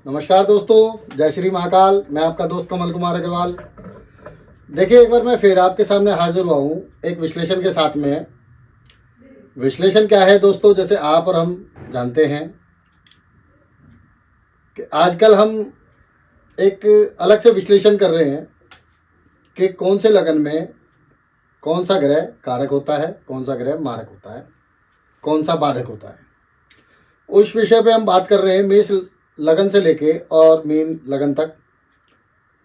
नमस्कार दोस्तों, जय श्री महाकाल। मैं आपका दोस्त कमल कुमार अग्रवाल। देखिए, एक बार मैं फिर आपके सामने हाजिर हुआ हूँ एक विश्लेषण के साथ में। विश्लेषण क्या है दोस्तों, जैसे आप और हम जानते हैं कि आजकल हम एक अलग से विश्लेषण कर रहे हैं कि कौन से लगन में कौन सा ग्रह कारक होता है, कौन सा ग्रह मारक होता है, कौन सा बाधक होता है। उस विषय पे हम बात कर रहे हैं मेष लगन से लेके और मीन लगन तक,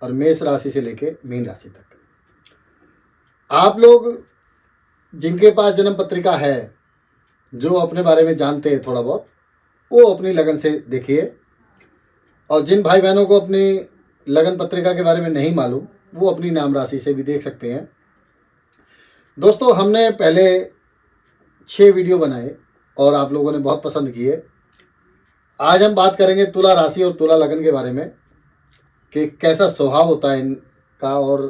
और मेष राशि से लेके मीन राशि तक। आप लोग जिनके पास जन्म पत्रिका है, जो अपने बारे में जानते हैं थोड़ा बहुत, वो अपनी लगन से देखिए, और जिन भाई बहनों को अपनी लगन पत्रिका के बारे में नहीं मालूम, वो अपनी नाम राशि से भी देख सकते हैं। दोस्तों, हमने पहले 6 वीडियो बनाए और आप लोगों ने बहुत पसंद किए। आज हम बात करेंगे तुला राशि और तुला लगन के बारे में कि कैसा स्वभाव होता है इनका और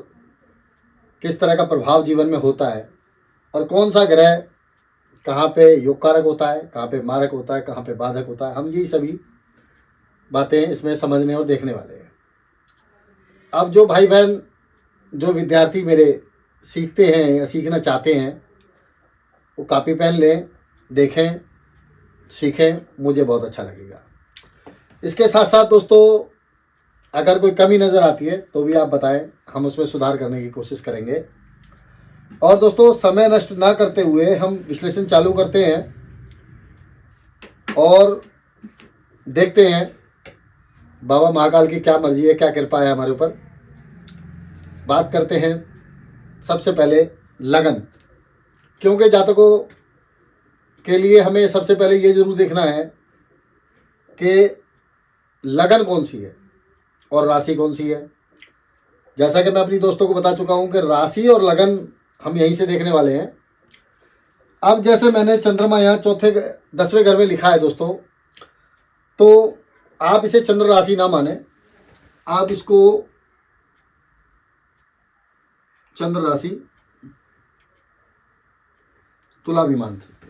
किस तरह का प्रभाव जीवन में होता है, और कौन सा ग्रह कहाँ पे योग कारक होता है, कहाँ पे मारक होता है, कहाँ पे बाधक होता है। हम यही सभी बातें इसमें समझने और देखने वाले हैं। अब जो भाई बहन, जो विद्यार्थी मेरे सीखते हैं या सीखना चाहते हैं, वो कॉपी पेन लें, देखें, सीखें, मुझे बहुत अच्छा लगेगा। इसके साथ साथ दोस्तों, अगर कोई कमी नज़र आती है तो भी आप बताएं, हम उसमें सुधार करने की कोशिश करेंगे। और दोस्तों, समय नष्ट ना करते हुए हम विश्लेषण चालू करते हैं और देखते हैं बाबा महाकाल की क्या मर्जी है, क्या कृपा है हमारे ऊपर। बात करते हैं सबसे पहले लगन, क्योंकि जातकों के लिए हमें सबसे पहले ये जरूर देखना है कि लगन कौन सी है और राशि कौन सी है। जैसा कि मैं अपनी दोस्तों को बता चुका हूं कि राशि और लगन हम यहीं से देखने वाले हैं। अब जैसे मैंने चंद्रमा यहाँ 10वें घर में लिखा है दोस्तों, तो आप इसे चंद्र राशि ना माने, आप इसको चंद्र राशि तुला भी मान सकते हैं।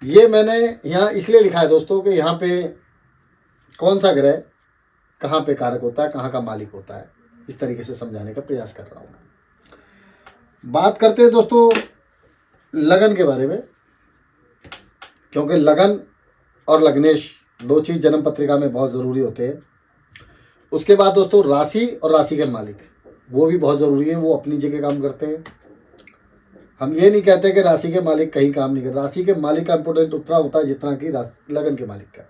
ये मैंने यहाँ इसलिए लिखा है दोस्तों कि यहाँ पे कौन सा ग्रह कहाँ पे कारक होता है, कहाँ का मालिक होता है, इस तरीके से समझाने का प्रयास कर रहा हूँ। बात करते हैं दोस्तों लगन के बारे में, क्योंकि लगन और लग्नेश 2 चीज़ जन्म पत्रिका में बहुत ज़रूरी होते हैं। उसके बाद दोस्तों राशि और राशि के मालिक, वो भी बहुत ज़रूरी है, वो अपनी जगह काम करते हैं। हम ये नहीं कहते कि राशि के मालिक कहीं काम नहीं करते। राशि के मालिक का इंपोर्टेंट उतना होता है जितना कि लगन के मालिक का।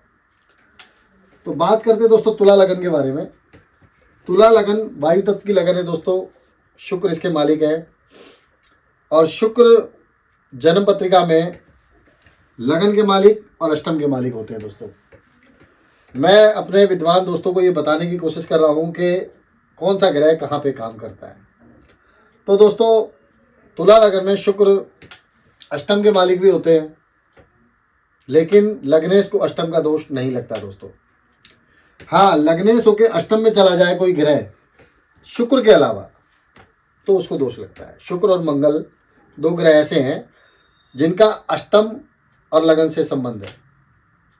तो बात करते हैं दोस्तों तुला लगन के बारे में। तुला लगन वायु तत्व की लगन है दोस्तों, शुक्र इसके मालिक है, और शुक्र जन्म पत्रिका में लगन के मालिक और अष्टम के मालिक होते हैं दोस्तों। मैं अपने विद्वान दोस्तों को ये बताने की कोशिश कर रहा हूँ कि कौन सा ग्रह कहाँ पे काम करता है। तो दोस्तों, तुला लगन में शुक्र अष्टम के मालिक भी होते हैं, लेकिन लग्नेश को अष्टम का दोष नहीं लगता दोस्तों। हाँ, लग्नेश होके अष्टम में चला जाए कोई ग्रह शुक्र के अलावा, तो उसको दोष लगता है। शुक्र और मंगल 2 ग्रह ऐसे हैं जिनका अष्टम और लगन से संबंध है।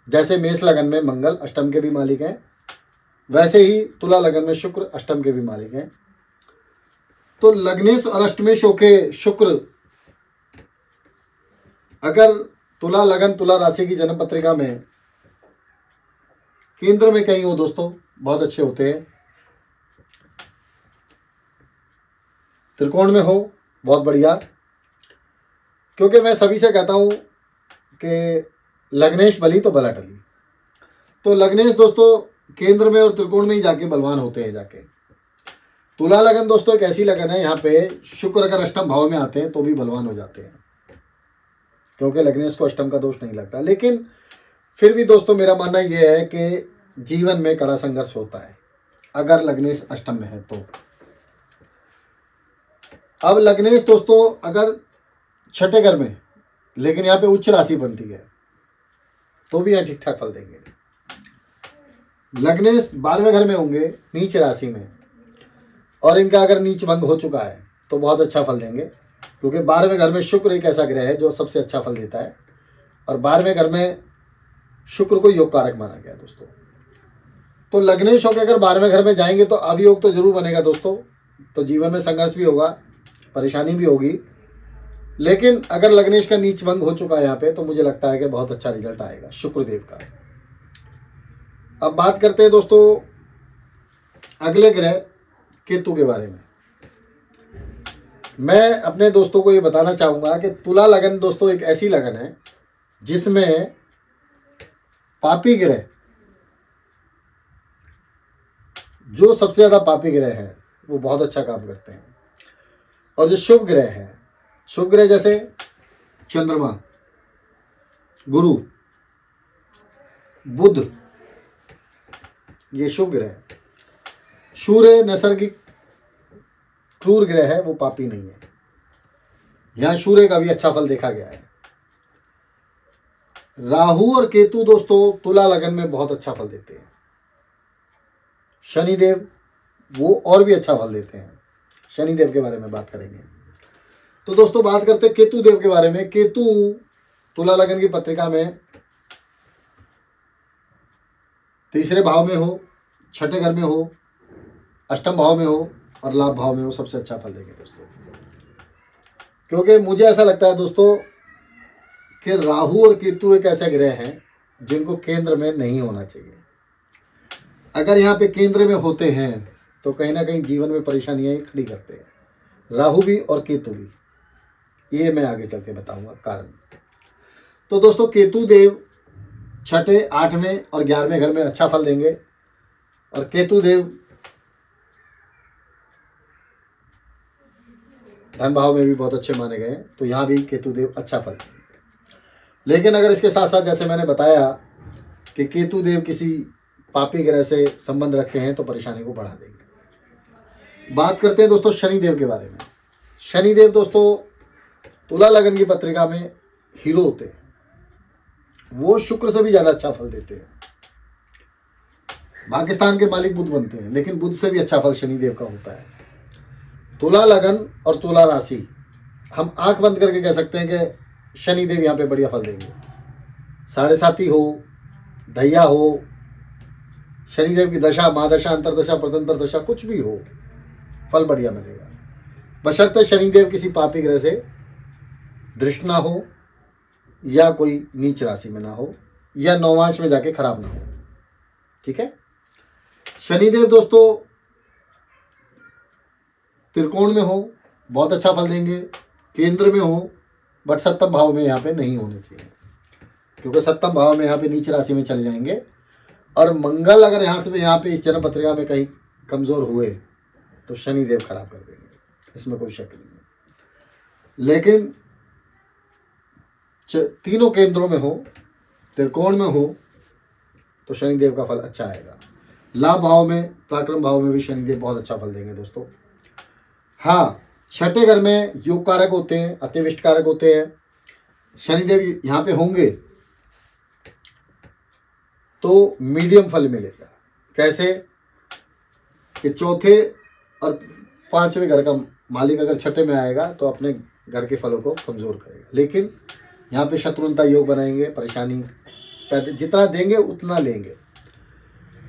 जैसे मेष लगन में मंगल अष्टम के भी मालिक हैं, वैसे ही तुला लगन में शुक्र अष्टम के भी मालिक हैं। तो लग्नेश और अष्टमेश होके शुक्र अगर तुला लगन तुला राशि की जन्म पत्रिका में केंद्र में कहीं हो दोस्तों, बहुत अच्छे होते हैं। त्रिकोण में हो, बहुत बढ़िया। क्योंकि मैं सभी से कहता हूं कि लग्नेश बली तो बला टली। तो लग्नेश दोस्तों केंद्र में और त्रिकोण में ही जाके बलवान होते हैं जाके। तुला लगन दोस्तों एक ऐसी लगन है, यहाँ पे शुक्र अगर अष्टम भाव में आते हैं तो भी बलवान हो जाते हैं, क्योंकि लग्नेश को अष्टम का दोष नहीं लगता। लेकिन फिर भी दोस्तों मेरा मानना यह है कि जीवन में कड़ा संघर्ष होता है अगर लग्नेश अष्टम में है तो। अब लग्नेश दोस्तों अगर 6ठे घर में, लेकिन यहाँ पे उच्च राशि बनती है, तो भी यहाँ ठीक ठाक फल देंगे। लग्नेश 12वें घर में होंगे नीच राशि में, और इनका अगर नीच भंग हो चुका है तो बहुत अच्छा फल देंगे, क्योंकि 12वें घर में शुक्र एक ऐसा ग्रह है जो सबसे अच्छा फल देता है, और 12वें घर में शुक्र को योग कारक माना गया दोस्तों। तो लग्नेश होकर अगर 12वें घर में जाएंगे तो अवयोग तो जरूर बनेगा दोस्तों। तो जीवन में संघर्ष भी होगा, परेशानी भी होगी, लेकिन अगर लग्नेश का नीच भंग हो चुका है यहाँ पे तो मुझे लगता है कि बहुत अच्छा रिजल्ट आएगा शुक्रदेव का। अब बात करते हैं दोस्तों अगले ग्रह केतु के बारे में। मैं अपने दोस्तों को ये बताना चाहूंगा कि तुला लगन दोस्तों एक ऐसी लगन है जिसमें पापी ग्रह, जो सबसे ज्यादा पापी ग्रह है वो बहुत अच्छा काम करते हैं, और जो शुभ ग्रह है, शुभ ग्रह जैसे चंद्रमा, गुरु, बुध, ये शुभ ग्रह है। सूर्य नैसर्गिक क्रूर ग्रह है, वो पापी नहीं है। यहां सूर्य का भी अच्छा फल देखा गया है। राहु और केतु दोस्तों तुला लगन में बहुत अच्छा फल देते हैं। शनिदेव वो और भी अच्छा फल देते हैं। शनिदेव के बारे में बात करेंगे। तो दोस्तों बात करते हैं केतु देव के बारे में। केतु तुला लगन की पत्रिका में तीसरे भाव में हो, छठे घर में हो, अष्टम भाव में हो और लाभ भाव में हो, सबसे अच्छा फल देंगे दोस्तों। क्योंकि मुझे ऐसा लगता है दोस्तों कि राहु और केतु एक ऐसे ग्रह हैं जिनको केंद्र में नहीं होना चाहिए। अगर यहाँ पे केंद्र में होते हैं तो कहीं ना कहीं जीवन में परेशानियां खड़ी करते हैं, राहु भी और केतु भी। ये मैं आगे चल के बताऊंगा कारण। तो दोस्तों केतु देव छठे, 8वें और 11वें घर में अच्छा फल देंगे, और केतु देव धन भाव में भी बहुत अच्छे माने गए हैं, तो यहाँ भी केतु देव अच्छा फल देंगे। लेकिन अगर इसके साथ साथ जैसे मैंने बताया कि केतु देव किसी पापी ग्रह से संबंध रखते हैं तो परेशानी को बढ़ा देंगे। बात करते हैं दोस्तों शनिदेव के बारे में। शनिदेव दोस्तों तुला लगन की पत्रिका में हीरो होते हैं। वो शुक्र से भी ज्यादा अच्छा फल देते हैं। पाकिस्तान के मालिक बुध बनते हैं, लेकिन बुध से भी अच्छा फल शनिदेव का होता है। तुला लगन और तुला राशि, हम आंख बंद करके कह सकते हैं कि शनिदेव यहाँ पे बढ़िया फल देंगे। 7.5 हो, ढैया हो, शनिदेव की दशा, महादशा, अंतरदशा, प्रतंत्र दशा, कुछ भी हो, फल बढ़िया मिलेगा। बशर्ते शनिदेव किसी पापी ग्रह से दृष्ट ना हो, या कोई नीच राशि में ना हो, या नौवांश में जाके खराब ना हो। ठीक है। शनिदेव दोस्तों त्रिकोण में हो, बहुत अच्छा फल देंगे। केंद्र में हो, बट सप्तम भाव में यहाँ पे नहीं होने चाहिए, क्योंकि सप्तम भाव में यहाँ पे नीच राशि में चले जाएंगे। और मंगल अगर यहाँ पे इस जन्म पत्रिका में कहीं कमजोर हुए तो शनिदेव खराब कर देंगे, इसमें कोई शक नहीं है। लेकिन तीनों केंद्रों में हो, त्रिकोण में हो, तो शनिदेव का फल अच्छा आएगा। लाभ भाव में, पराक्रम भाव में भी शनिदेव बहुत अच्छा फल देंगे दोस्तों। हाँ, छठे घर में योग कारक होते हैं, अतिविष्ट कारक होते हैं। शनिदेव यहाँ पे होंगे तो मीडियम फल मिलेगा। कैसे कि चौथे और 5वें घर का मालिक अगर छठे में आएगा तो अपने घर के फलों को कमजोर करेगा, लेकिन यहाँ पे शत्रुता योग बनाएंगे, परेशानी जितना देंगे उतना लेंगे।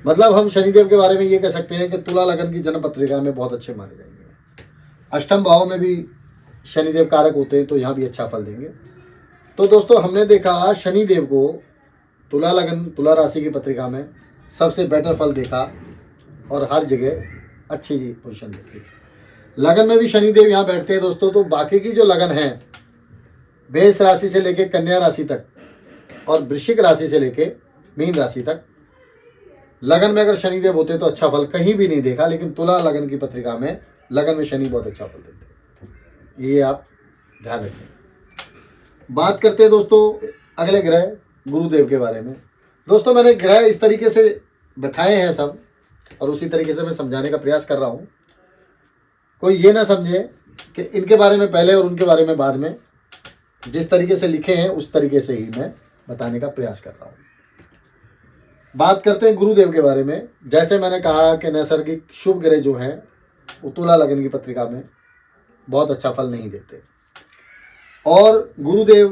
मतलब हम शनिदेव के बारे में ये कह सकते हैं कि तुला लगन की जन्म पत्रिका में बहुत अच्छे माने जाएंगे। अष्टम भाव में भी शनिदेव कारक होते हैं, तो यहाँ भी अच्छा फल देंगे। तो दोस्तों हमने देखा शनिदेव को तुला लगन, तुला राशि की पत्रिका में सबसे बेटर फल देखा, और हर जगह अच्छी पोजीशन देखी। लगन में भी शनिदेव यहाँ बैठते हैं दोस्तों। तो बाकी की जो लगन है, मेष राशि से लेके कन्या राशि तक और वृश्चिक राशि से लेके मीन राशि तक, लगन में अगर शनिदेव होते तो अच्छा फल कहीं भी नहीं देखा। लेकिन तुला लगन की पत्रिका में लगन में शनि बहुत अच्छा फल देते हैं, ये आप ध्यान रखें। बात करते हैं दोस्तों अगले ग्रह गुरुदेव के बारे में। दोस्तों मैंने ग्रह इस तरीके से बैठाए हैं सब, और उसी तरीके से मैं समझाने का प्रयास कर रहा हूँ। कोई ये ना समझे कि इनके बारे में पहले और उनके बारे में बाद में। जिस तरीके से लिखे हैं उस तरीके से ही मैं बताने का प्रयास कर रहा हूँ। बात करते हैं गुरुदेव के बारे में। जैसे मैंने कहा कि नैसर्गिक शुभ ग्रह जो हैं वो तुला लगन की पत्रिका में बहुत अच्छा फल नहीं देते, और गुरुदेव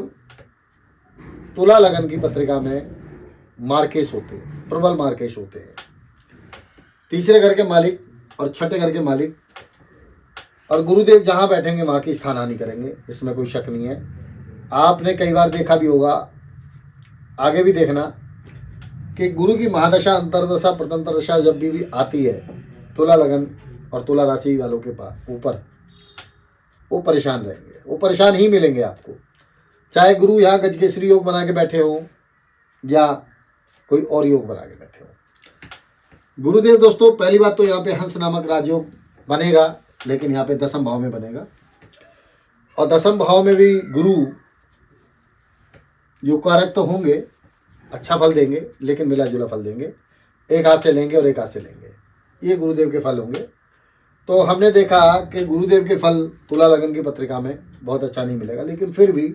तुला लगन की पत्रिका में मार्केश होते हैं, प्रबल मार्केश होते हैं। तीसरे घर के मालिक और छठे घर के मालिक, और गुरुदेव जहाँ बैठेंगे वहाँ की स्थान हानि करेंगे, इसमें कोई शक नहीं है। आपने कई बार देखा भी होगा, आगे भी देखना, कि गुरु की महादशा, अंतरदशा, प्रतंत्र दशा जब भी आती है तुला लगन और तुला राशि वालों के पास ऊपर, वो परेशान रहेंगे, वो परेशान ही मिलेंगे आपको। चाहे गुरु यहाँ गजकेसरी योग बना के बैठे हो या कोई और योग बना के बैठे हो। गुरुदेव दोस्तों, पहली बात तो यहाँ पे हंस नामक राजयोग बनेगा, लेकिन यहाँ पे दसम भाव में बनेगा, और दसम भाव में भी गुरु युगकारक तो होंगे, अच्छा फल देंगे, लेकिन मिला जुला फल देंगे। एक हाथ से लेंगे और एक हाथ से लेंगे, ये गुरुदेव के फल होंगे। तो हमने देखा कि गुरुदेव के फल तुला लगन की पत्रिका में बहुत अच्छा नहीं मिलेगा, लेकिन फिर भी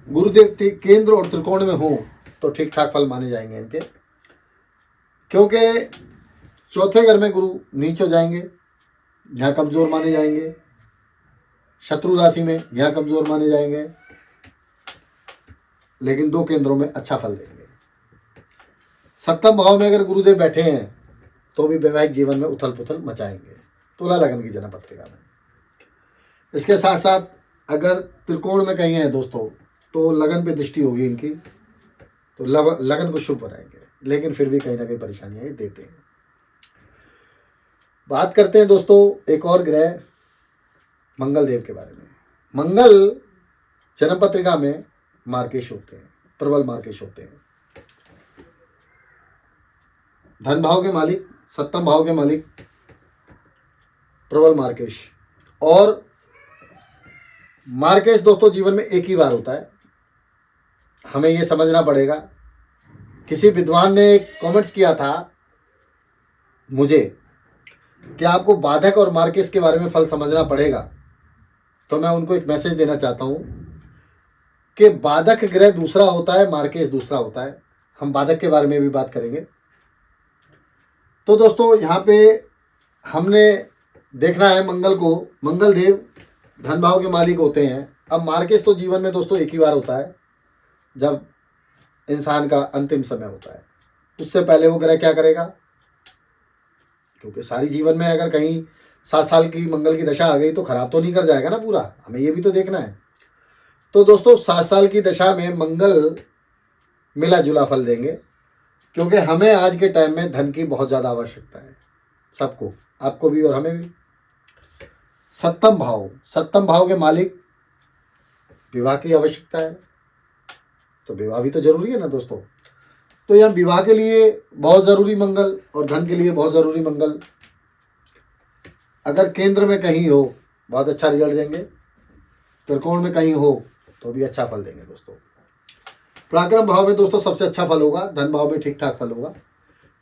गुरुदेव केंद्र और त्रिकोण में हो तो ठीक ठाक फल माने जाएंगे इनके, क्योंकि चौथे घर में गुरु नीच हो जाएंगे, यहाँ कमजोर माने जाएंगे। शत्रु राशि में यहाँ कमजोर माने जाएंगे, लेकिन दो केंद्रों में अच्छा फल देंगे। सप्तम भाव में अगर गुरुदेव बैठे हैं तो भी वैवाहिक जीवन में उथल पुथल मचाएंगे तुला लगन की जन्म पत्रिका में। इसके साथ साथ अगर त्रिकोण में कहीं है दोस्तों, तो लगन पे दृष्टि होगी इनकी, तो लगन को शुभ बनाएंगे, लेकिन फिर भी कहीं ना कहीं परेशानियां ये देते हैं। बात करते हैं दोस्तों एक और ग्रह मंगल देव के बारे में। मंगल जन्म पत्रिका में मार्केश होते हैं, प्रबल मार्केश होते हैं। धन भाव के मालिक, सप्तम भाव के मालिक प्रबल मार्केश। और मार्केश दोस्तों जीवन में एक ही बार होता है, हमें ये समझना पड़ेगा। किसी विद्वान ने कमेंट्स किया था मुझे कि आपको बाधक और मार्केश के बारे में फल समझना पड़ेगा, तो मैं उनको एक मैसेज देना चाहता हूं कि बाधक ग्रह दूसरा होता है, मार्केश दूसरा होता है। हम बाधक के बारे में भी बात करेंगे। तो दोस्तों यहाँ पे हमने देखना है मंगल को, मंगल देव धन भाव के मालिक होते हैं। अब मार्केश तो जीवन में दोस्तों एक ही बार होता है, जब इंसान का अंतिम समय होता है। उससे पहले वो ग्रह क्या करेगा, क्योंकि सारी जीवन में अगर कहीं 7 साल की मंगल की दशा आ गई तो खराब तो नहीं कर जाएगा ना पूरा, हमें ये भी तो देखना है। तो दोस्तों 7 साल की दशा में मंगल मिला जुला फल देंगे, क्योंकि हमें आज के टाइम में धन की बहुत ज़्यादा आवश्यकता है, सबको, आपको भी और हमें भी। सप्तम भाव के मालिक, विवाह की आवश्यकता है, तो विवाह भी तो जरूरी है ना दोस्तों। तो यहाँ विवाह के लिए बहुत ज़रूरी मंगल और धन के लिए बहुत ज़रूरी मंगल। अगर केंद्र में कहीं हो बहुत अच्छा रिजल्ट देंगे, त्रिकोण में कहीं हो तो भी अच्छा फल देंगे दोस्तों। पराक्रम भाव में दोस्तों सबसे अच्छा फल होगा, धन भाव में ठीक ठाक फल होगा,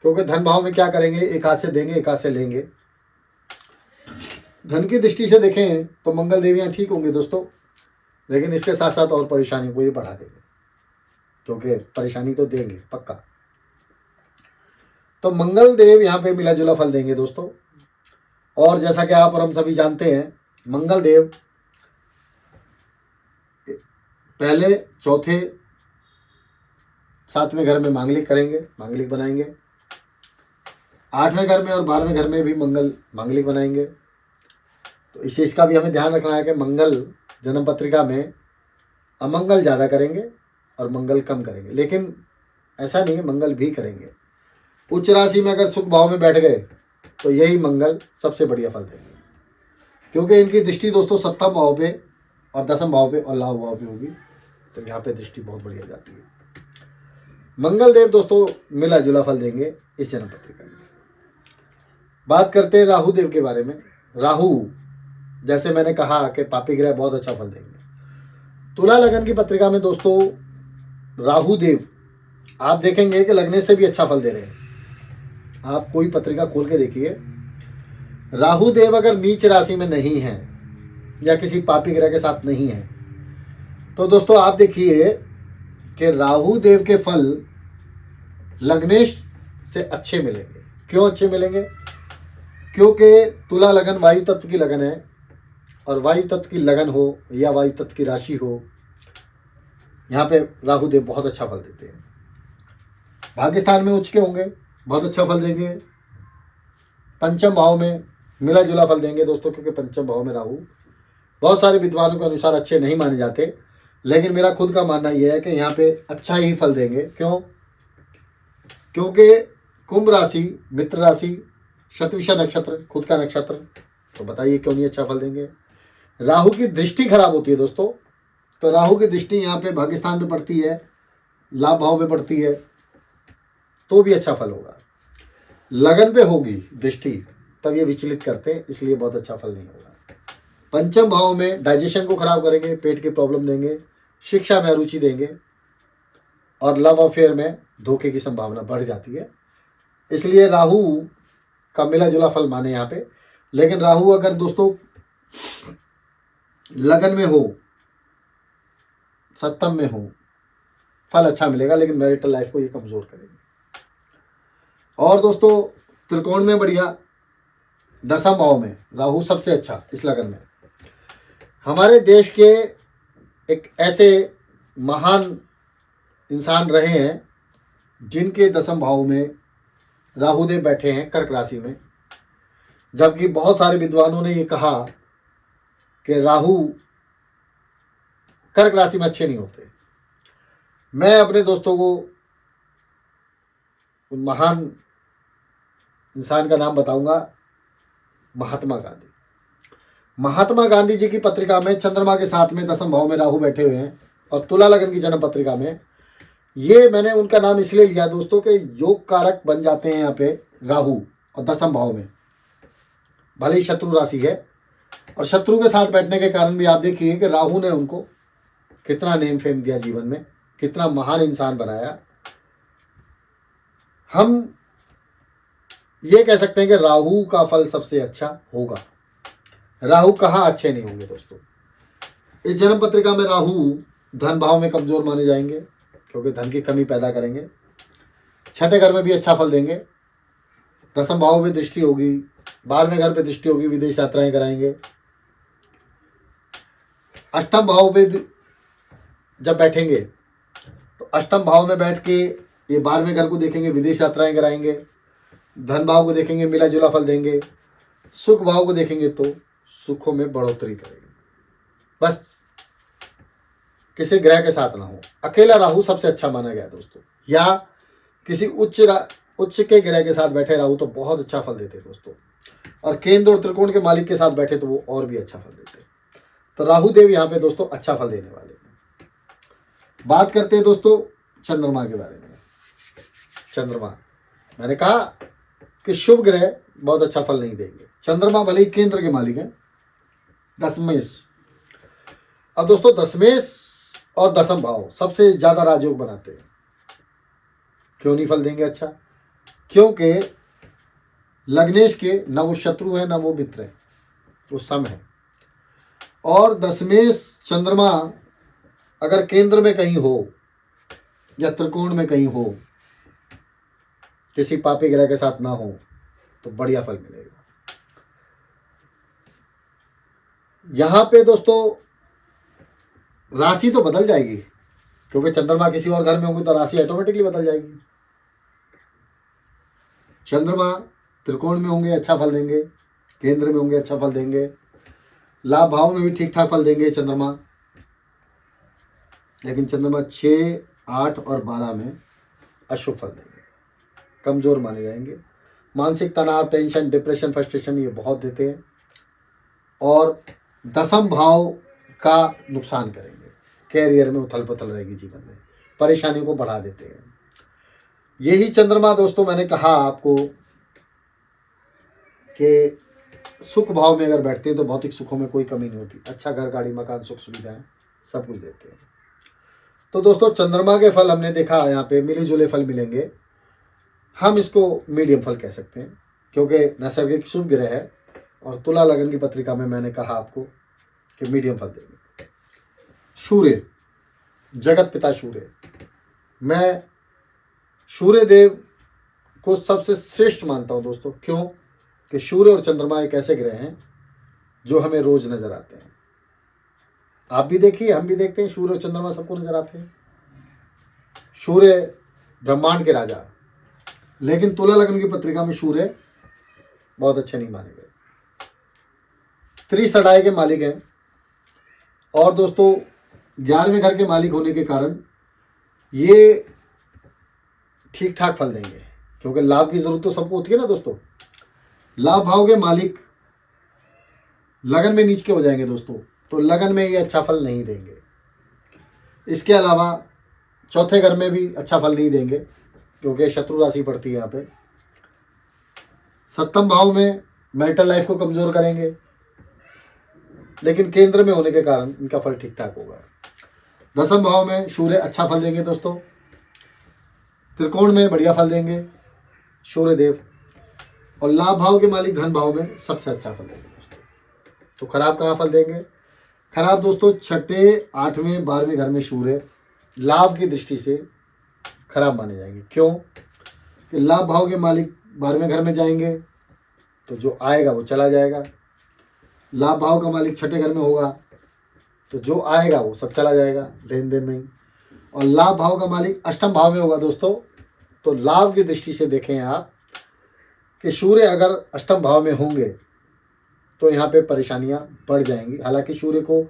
क्योंकि धन भाव में क्या करेंगे, एक हाथ से देंगे एक हाथ से लेंगे। धन की दृष्टि से देखें तो मंगल देव यहाँ ठीक होंगे दोस्तों, लेकिन इसके साथ साथ और परेशानी को ये बढ़ा देंगे, क्योंकि परेशानी तो देंगे पक्का। तो मंगल देव यहाँ पे मिला जुला फल देंगे दोस्तों। और जैसा कि आप और हम सभी जानते हैं, मंगल देव पहले, चौथे, 7वें घर में मांगलिक करेंगे, मांगलिक बनाएंगे। 8वें घर में और 12वें घर में भी मंगल मांगलिक बनाएंगे। तो इस चीज़ का भी हमें ध्यान रखना है कि मंगल जन्म पत्रिका में अमंगल ज़्यादा करेंगे और मंगल कम करेंगे, लेकिन ऐसा नहीं है, मंगल भी करेंगे। उच्च राशि में अगर सुख भाव में बैठ गए तो यही मंगल सबसे बढ़िया फल देंगे, क्योंकि इनकी दृष्टि दोस्तों सप्तम भाव पे और दसम भाव पे और लाभ भाव पे होगी, तो यहाँ पे दृष्टि बहुत बढ़िया जाती है। मंगल देव दोस्तों मिला जुला फल देंगे इस जन्म पत्रिका में। बात करते हैं राहु देव के बारे में। राहु, जैसे मैंने कहा कि पापी ग्रह बहुत अच्छा फल देंगे। तुला लगन की पत्रिका में दोस्तों राहु देव आप देखेंगे कि लगने से भी अच्छा फल दे रहे हैं। आप कोई पत्रिका खोल के देखिए, राहु देव अगर नीच राशि में नहीं है या किसी पापी ग्रह के साथ नहीं है, तो दोस्तों आप देखिए कि राहु देव के फल लग्नेश से अच्छे मिलेंगे। क्यों अच्छे मिलेंगे? क्योंकि तुला लगन वायु तत्व की लगन है, और वायु तत्व की लगन हो या वायु तत्व की राशि हो, यहाँ पे राहु देव बहुत अच्छा फल देते हैं। भाग्य स्थान में उच्च के होंगे, बहुत अच्छा फल देंगे। पंचम भाव में मिला जुला फल देंगे दोस्तों, क्योंकि पंचम भाव में राहु बहुत सारे विद्वानों के अनुसार अच्छे नहीं माने जाते, लेकिन मेरा खुद का मानना यह है कि यहाँ पे अच्छा ही फल देंगे। क्यों? क्योंकि कुंभ राशि, मित्र राशि, शतविषा नक्षत्र, खुद का नक्षत्र, तो बताइए क्यों नहीं अच्छा फल देंगे। राहु की दृष्टि खराब होती है दोस्तों, तो राहु की दृष्टि यहाँ पे भाग्य स्थान पे पड़ती है, लाभ भाव में पड़ती है, तो भी अच्छा फल होगा। लगन पे होगी दृष्टि तब ये विचलित करते हैं, इसलिए बहुत अच्छा फल नहीं होगा। पंचम भाव में डाइजेशन को खराब करेंगे, पेट की प्रॉब्लम देंगे, शिक्षा में अरुचि देंगे, और लव अफेयर में धोखे की संभावना बढ़ जाती है। इसलिए राहु का मिला जुला फल माने यहाँ पे। लेकिन राहु अगर दोस्तों लगन में हो, सप्तम में हो, फल अच्छा मिलेगा, लेकिन मैरिटल लाइफ को ये कमजोर करेंगे। और दोस्तों त्रिकोण में बढ़िया, दसम भाव में राहु सबसे अच्छा इस लगन में। हमारे देश के एक ऐसे महान इंसान रहे हैं जिनके दसम भाव में राहुदेव बैठे हैं कर्क राशि में, जबकि बहुत सारे विद्वानों ने ये कहा कि राहु कर्क राशि में अच्छे नहीं होते। मैं अपने दोस्तों को उन महान इंसान का नाम बताऊंगा, महात्मा गांधी। महात्मा गांधी जी की पत्रिका में चंद्रमा के साथ में दसम भाव में राहु बैठे हुए हैं, और तुला लगन की जन्म पत्रिका में ये मैंने उनका नाम इसलिए लिया दोस्तों कि योग कारक बन जाते हैं यहाँ पे राहु और दसम भाव में, भले ही शत्रु राशि है, और शत्रु के साथ बैठने के कारण भी आप देखिए कि राहु ने उनको कितना नेम फेम दिया जीवन में, कितना महान इंसान बनाया। हम ये कह सकते हैं कि राहु का फल सबसे अच्छा होगा। राहु कहाँ अच्छे नहीं होंगे दोस्तों? इस जन्म पत्रिका में राहु धन भाव में कमजोर माने जाएंगे, क्योंकि धन की कमी पैदा करेंगे। छठे घर में भी अच्छा फल देंगे, दसम भाव में दृष्टि होगी, 12वें घर पे दृष्टि होगी, विदेश यात्राएं कराएंगे। अष्टम भाव पे जब बैठेंगे तो अष्टम भाव में बैठ के ये 12वें घर को देखेंगे, विदेश यात्राएं कराएंगे। धन भाव को देखेंगे, मिला जुला फल देंगे। सुख भाव को देखेंगे तो सुखों में बढ़ोतरी करेंगे। बस किसी ग्रह के साथ ना हो। अकेला राहु सबसे अच्छा माना गया दोस्तों, या किसी उच्च के ग्रह के साथ बैठे राहु तो बहुत अच्छा फल देते दोस्तों, और केंद्र और त्रिकोण के मालिक के साथ बैठे तो वो और भी अच्छा फल देते। तो राहु देव यहाँ पे दोस्तों अच्छा फल देने वाले हैं। बात करते हैं दोस्तों चंद्रमा के बारे में। चंद्रमा, मैंने कहा कि शुभ ग्रह बहुत अच्छा फल नहीं देंगे। चंद्रमा भले ही केंद्र के मालिक हैं, दशमेश। अब दोस्तों दशमेश और दसम भाव सबसे ज्यादा राजयोग बनाते हैं। क्यों नहीं फल देंगे अच्छा? क्योंकि लग्नेश के न वो शत्रु है न वो मित्र है, वो सम है। और दशमेश चंद्रमा अगर केंद्र में कहीं हो या त्रिकोण में कहीं हो, किसी पापी ग्रह के साथ ना हो, तो बढ़िया फल मिलेगा। यहां पे दोस्तों राशि तो बदल जाएगी, क्योंकि चंद्रमा किसी और घर में होंगे तो राशि ऑटोमेटिकली बदल जाएगी। चंद्रमा त्रिकोण में होंगे अच्छा फल देंगे, केंद्र में होंगे अच्छा फल देंगे, लाभ भाव में भी ठीक ठाक फल देंगे चंद्रमा। लेकिन चंद्रमा 6, 8 और 12 में अशुभ फल देंगे, कमजोर माने जाएंगे। मानसिक तनाव, टेंशन, डिप्रेशन, फ्रस्ट्रेशन ये बहुत देते हैं, और दसम भाव का नुकसान करेंगे। कैरियर में उथल पुथल रहेगी, जीवन में परेशानियों को बढ़ा देते हैं। यही चंद्रमा दोस्तों मैंने कहा आपको कि सुख भाव में अगर बैठते हैं तो भौतिक सुखों में कोई कमी नहीं होती। अच्छा घर, गाड़ी, मकान, सुख सुविधाएं सब कुछ देते हैं। तो दोस्तों चंद्रमा के फल हमने देखा, यहाँ पे मिले जुले फल मिलेंगे। हम इसको मीडियम फल कह सकते हैं, क्योंकि नैसर्गिक शुभ ग्रह है, और तुला लगन की पत्रिका में मैंने कहा आपको कि मीडियम फल देंगे। सूर्य, जगत पिता सूर्य, मैं सूर्य देव को सबसे श्रेष्ठ मानता हूं दोस्तों। क्यों? कि सूर्य और चंद्रमा एक ऐसे ग्रह हैं जो हमें रोज नजर आते हैं। आप भी देखिए, हम भी देखते हैं, सूर्य और चंद्रमा सबको नजर आते हैं। सूर्य ब्रह्मांड के राजा, लेकिन तुला लगन की पत्रिका में सूर्य बहुत अच्छे नहीं माने गए। त्रिसटाई के मालिक हैं और दोस्तों 11वें घर के मालिक होने के कारण ये ठीक ठाक फल देंगे, क्योंकि लाभ की जरूरत तो सबको होती है ना दोस्तों। लाभ भाव के मालिक लगन में नीच के हो जाएंगे दोस्तों, तो लगन में ये अच्छा फल नहीं देंगे। इसके अलावा चौथे घर में भी अच्छा फल नहीं देंगे, क्योंकि शत्रु राशि पड़ती है यहाँ पे। सप्तम भाव में मैरिटल लाइफ को कमजोर करेंगे, लेकिन केंद्र में होने के कारण इनका फल ठीक ठाक होगा। दसम भाव में सूर्य अच्छा फल देंगे दोस्तों। त्रिकोण में बढ़िया फल देंगे सूर्य देव, और लाभ भाव के मालिक धन भाव में सबसे अच्छा फल देंगे दोस्तों। तो खराब कहाँ फल देंगे? खराब दोस्तों छठे, 8वें, 12वें घर में सूर्य लाभ की दृष्टि से खराब माने जाएंगे। क्यों? कि लाभ भाव के मालिक 12वें घर में जाएंगे तो जो आएगा वो चला जाएगा। लाभ भाव का मालिक छठे घर में होगा तो जो आएगा वो सब चला जाएगा, लेन देन नहीं। और लाभ भाव का मालिक अष्टम भाव में होगा दोस्तों, तो लाभ की दृष्टि से देखें आप कि सूर्य अगर अष्टम भाव में होंगे तो यहाँ पे परेशानियां बढ़ जाएंगी। हालांकि सूर्य को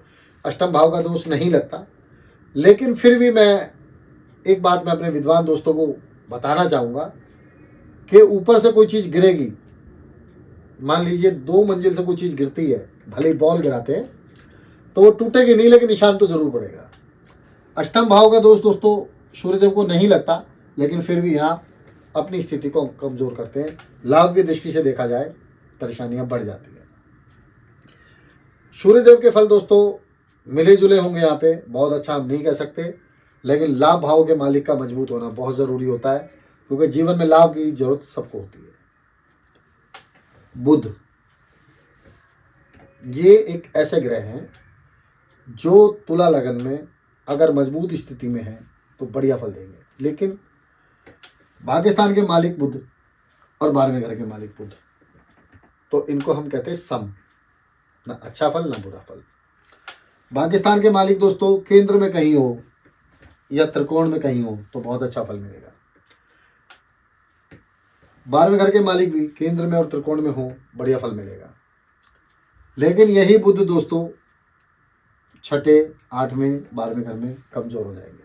अष्टम भाव का दोष नहीं लगता, लेकिन फिर भी मैं एक बात मैं अपने विद्वान दोस्तों को बताना चाहूँगा कि ऊपर से कोई चीज़ गिरेगी, मान लीजिए 2 मंजिल से कोई चीज़ गिरती है, भले ही बॉल गिराते हैं तो वो टूटेगी नहीं, लेकिन निशान तो जरूर पड़ेगा। अष्टम भाव का दोष दोस्तों सूर्यदेव को नहीं लगता, लेकिन फिर भी यहाँ अपनी स्थिति को कमजोर करते हैं। लाभ की दृष्टि से देखा जाए परेशानियां बढ़ जाती है। सूर्यदेव के फल दोस्तों मिले जुले होंगे यहाँ पे, बहुत अच्छा हम नहीं कह सकते, लेकिन लाभ भाव के मालिक का मजबूत होना बहुत जरूरी होता है, क्योंकि जीवन में लाभ की जरूरत सबको होती है। बुध ये एक ऐसे ग्रह हैं जो तुला लगन में अगर मजबूत स्थिति में है तो बढ़िया फल देंगे, लेकिन भाग्यस्थान के मालिक बुध और 12वें घर के मालिक बुध, तो इनको हम कहते हैं सम, ना अच्छा फल ना बुरा फल। भाग्यस्थान के मालिक दोस्तों केंद्र में कहीं हो या त्रिकोण में कहीं हो तो बहुत अच्छा फल मिलेगा। 12वें घर के मालिक भी केंद्र में और त्रिकोण में हो, बढ़िया फल मिलेगा। लेकिन यही बुध दोस्तों छठे, 8वें, 12वें घर में कमजोर हो जाएंगे।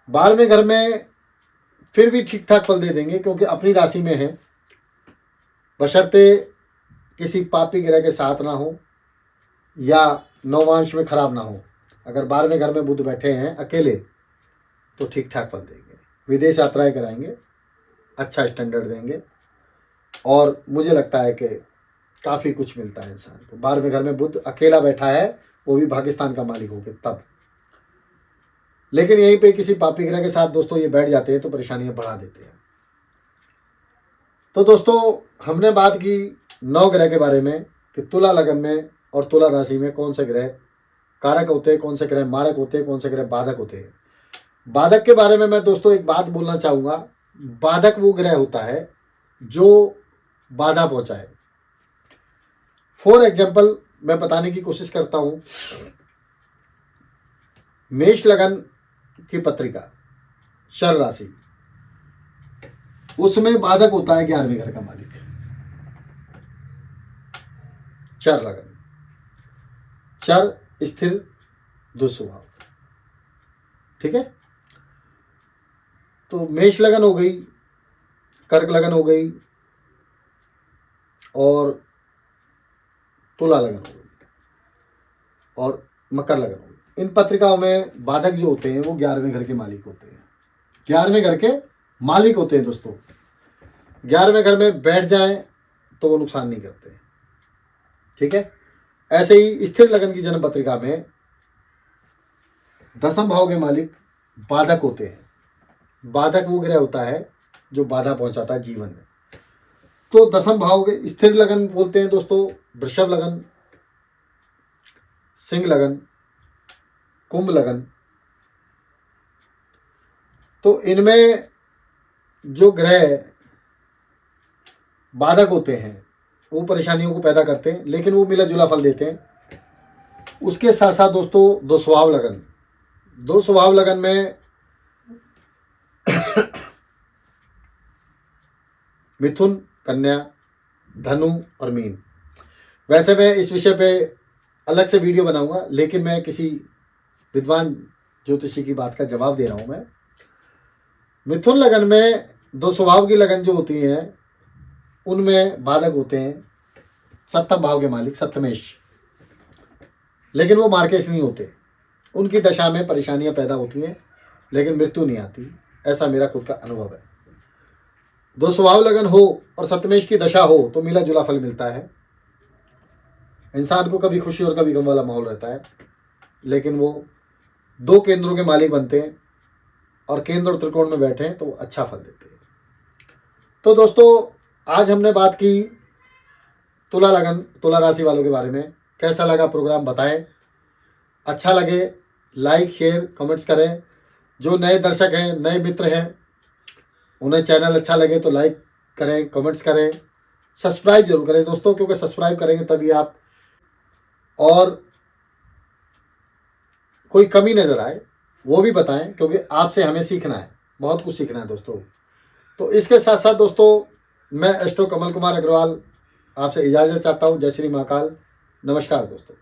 12वें घर में फिर भी ठीक ठाक फल दे देंगे, क्योंकि अपनी राशि में है, बशर्ते किसी पापी ग्रह के साथ ना हो या नौवांश में खराब ना हो। अगर 12वें घर में बुध बैठे हैं अकेले तो ठीक ठाक फल देंगे। विदेश यात्राएं कराएंगे, अच्छा स्टैंडर्ड देंगे, और मुझे लगता है कि काफ़ी कुछ मिलता है इंसान को। 12वें घर में बुध अकेला बैठा है, वो भी पाकिस्तान का मालिक होकर तब। लेकिन यहीं पे किसी पापी ग्रह के साथ दोस्तों ये बैठ जाते हैं तो परेशानियां बढ़ा देते हैं। तो दोस्तों हमने बात की 9 ग्रह के बारे में कि तुला लगन में और तुला राशि में कौन से ग्रह कारक होते हैं, कौन से ग्रह मारक होते हैं, कौन से ग्रह बाधक होते हैं। बाधक के बारे में मैं दोस्तों एक बात बोलना चाहूँगा। बाधक वो ग्रह होता है जो बाधा पहुँचाए। फॉर एग्जाम्पल मैं बताने की कोशिश करता हूँ, मेष लगन की पत्रिका शर राशि, उसमें बाधक होता है 11वें घर का मालिक चर लगन। चर स्थिर दुस्वभाव, ठीक है। तो मेष लगन हो गई, कर्क लगन हो गई और तुला लगन हो गई और मकर लगन हो गई। इन पत्रिकाओं में बाधक जो होते हैं वो 11वें घर के मालिक होते हैं। 11वें घर के मालिक होते हैं दोस्तों। 11वें घर में बैठ जाएं तो वो नुकसान नहीं करते, ठीक है। ऐसे ही स्थिर लगन की जन्म पत्रिका में 10वें भाव के मालिक बाधक होते हैं। बाधक वो ग्रह होता है जो बाधा पहुंचाता है जीवन में। तो 10वें भाव के स्थिर लगन बोलते हैं दोस्तों वृषभ लगन, सिंह लगन, कुंभ लगन। तो इनमें जो ग्रह बाधक होते हैं वो परेशानियों को पैदा करते हैं, लेकिन वो मिला जुला फल देते हैं। उसके साथ साथ दोस्तों दो स्वभाव लगन, दो स्वभाव लगन में मिथुन, कन्या, धनु और मीन। वैसे मैं इस विषय पे अलग से वीडियो बनाऊंगा, लेकिन मैं किसी विद्वान ज्योतिषी की बात का जवाब दे रहा हूं। मैं मिथुन लगन में दो स्वभाव की लगन जो होती है उनमें बाधक होते हैं सप्तम भाव के मालिक सप्तमेश, लेकिन वो मार्केश नहीं होते। उनकी दशा में परेशानियां पैदा होती हैं लेकिन मृत्यु नहीं आती, ऐसा मेरा खुद का अनुभव है। दो स्वभाव लगन हो और सप्तमेश की दशा हो तो मिला जुला फल मिलता है। इंसान को कभी खुशी और कभी गम वाला माहौल रहता है, लेकिन वो दो केंद्रों के मालिक बनते हैं और केंद्र और त्रिकोण में बैठे हैं तो वो अच्छा फल देते हैं। तो दोस्तों, आज हमने बात की तुला लगन, तुला राशि वालों के बारे में। कैसा लगा प्रोग्राम बताएं। अच्छा लगे लाइक शेयर कमेंट्स करें। जो नए दर्शक हैं, नए मित्र हैं, उन्हें चैनल अच्छा लगे तो लाइक करें, कमेंट्स करें, सब्सक्राइब जरूर करें दोस्तों, क्योंकि सब्सक्राइब करेंगे तभी आप, और कोई कमी नज़र आए वो भी बताएं, क्योंकि आपसे हमें सीखना है, बहुत कुछ सीखना है दोस्तों। तो इसके साथ साथ दोस्तों, मैं एस्ट्रो कमल कुमार अग्रवाल आपसे इजाज़त चाहता हूँ। जय श्री महाकाल। नमस्कार दोस्तों।